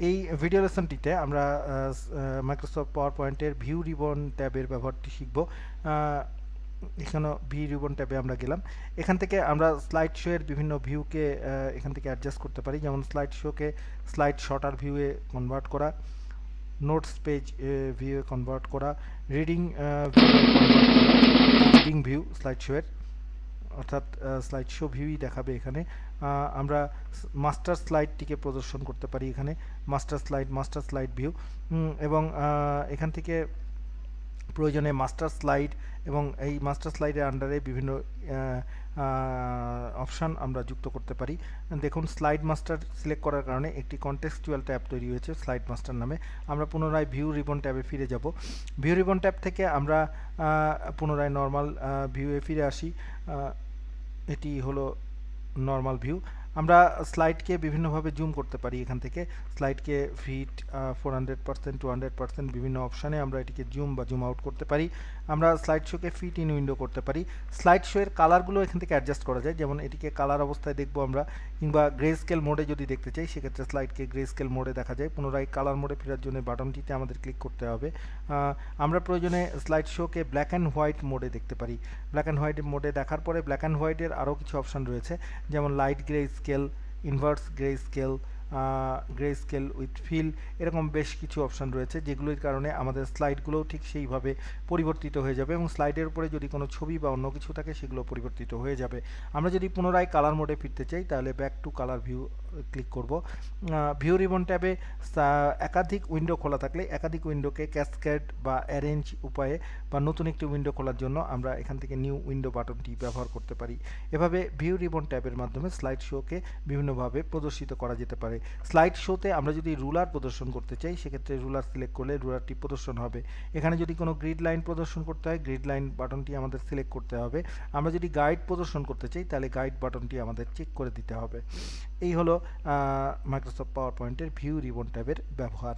এই ভিডিও লেসনটিতে আমরা মাইক্রোসফট পাওয়ার পয়েন্টের ভিউ রিবন ট্যাবের ব্যবহারটি শিখব। এখানে ভিউ রিবন ট্যাবে আমরা গেলাম। এখান থেকে আমরা স্লাইড শো এর বিভিন্ন ভিউকে এখান থেকে অ্যাডজাস্ট করতে পারি, যেমন স্লাইড শোকে স্লাইড শর্টার ভিউয়ে কনভার্ট করা, নোটস পেজ ভিউয়ে কনভার্ট করা, রিডিং ভিউয়ে কনভার্ট করা। রিডিং ভিউ স্লাইড শো এর, অর্থাৎ স্লাইড শো ভিউই দেখাবে এখানে। আমরা মাস্টার স্লাইডটিকে প্রদর্শন করতে পারি এখানে, মাস্টার স্লাইড ভিউ, এবং এখান থেকে প্রয়োজনে মাস্টার স্লাইড এবং এই মাস্টার স্লাইডের আন্ডারে বিভিন্ন অপশান আমরা যুক্ত করতে পারি। দেখুন, স্লাইড মাস্টার সিলেক্ট করার কারণে একটি কন্টেক্সচুয়াল ট্যাব তৈরি হয়েছে স্লাইড মাস্টার নামে। আমরা পুনরায় ভিউ রিবন ট্যাবে ফিরে যাব। ভিউ রিবন ট্যাব থেকে আমরা পুনরায় নর্মাল ভিউয়ে ফিরে আসি। এটি হলো নর্মাল ভিউ। আমরা স্লাইডকে বিভিন্নভাবে জুম করতে পারি। এখান থেকে স্লাইডকে ফিট 400%, 200% বিভিন্ন অপশানে আমরা এটিকে জুম বা জুম আউট করতে পারি। আমরা স্লাইড শোকে ফিট ইন উইন্ডো করতে পারি। স্লাইড শো এর কালারগুলো এখান থেকে অ্যাডজাস্ট করা যায়, যেমন এটিকে কালার অবস্থায় দেখবো আমরা, কিংবা গ্রে স্কেল মোডে যদি দেখতে চাই সেক্ষেত্রে স্লাইডকে গ্রে স্কেল মোডে দেখা যায়। পুনরায় কালার মোডে ফেরার জন্য বাটনটিতে আমাদের ক্লিক করতে হবে। আমরা প্রয়োজনে স্লাইড শোকে ব্ল্যাক অ্যান্ড হোয়াইট মোডে দেখতে পারি। ব্ল্যাক অ্যান্ড হোয়াইট মোডে দেখার পরে ব্ল্যাক অ্যান্ড হোয়াইটের আরও কিছু অপশান রয়েছে, যেমন light grey scale, inverse grey scale with fill, এরকম বেশ কিছু অপশান রয়েছে, যেগুলোর কারণে আমাদের স্লাইডগুলোও ঠিক সেইভাবে পরিবর্তিত হয়ে যাবে এবং স্লাইডের উপরে যদি কোনো ছবি বা অন্য কিছু থাকে সেগুলো পরিবর্তিত হয়ে যাবে। আমরা যদি পুনরায় কালার মোডে ফিরতে চাই তাহলে back to colour view click করব। ভিউ রিবন ট্যাবে একাধিক উইন্ডো খোলা থাকলে একাধিক উইন্ডোকে ক্যাসকেড বা অ্যারেঞ্জ উপায়ে বা নতুন একটি উইন্ডো খোলার জন্য আমরা এখান থেকে নিউ উইন্ডো বাটনটি ব্যবহার করতে পারি। এভাবে ভিউ রিবন ট্যাবের মাধ্যমে স্লাইড শোকে বিভিন্নভাবে প্রদর্শিত করা যেতে পারে। স্লাইড শোতে আমরা যদি রুলার প্রদর্শন করতে চাই সেক্ষেত্রে রুলার সিলেক্ট করলে রুলারটি প্রদর্শন হবে। এখানে যদি কোনো গ্রিড লাইন প্রদর্শন করতে হয় গ্রিড লাইন বাটনটি আমাদের সিলেক্ট করতে হবে। আমরা যদি গাইড প্রদর্শন করতে চাই তাহলে গাইড বাটনটি আমাদের চেক করে দিতে হবে। এই হলো মাইক্রোসফট পাওয়ার পয়েন্টের ভিউ রিবন ট্যাবের ব্যবহার।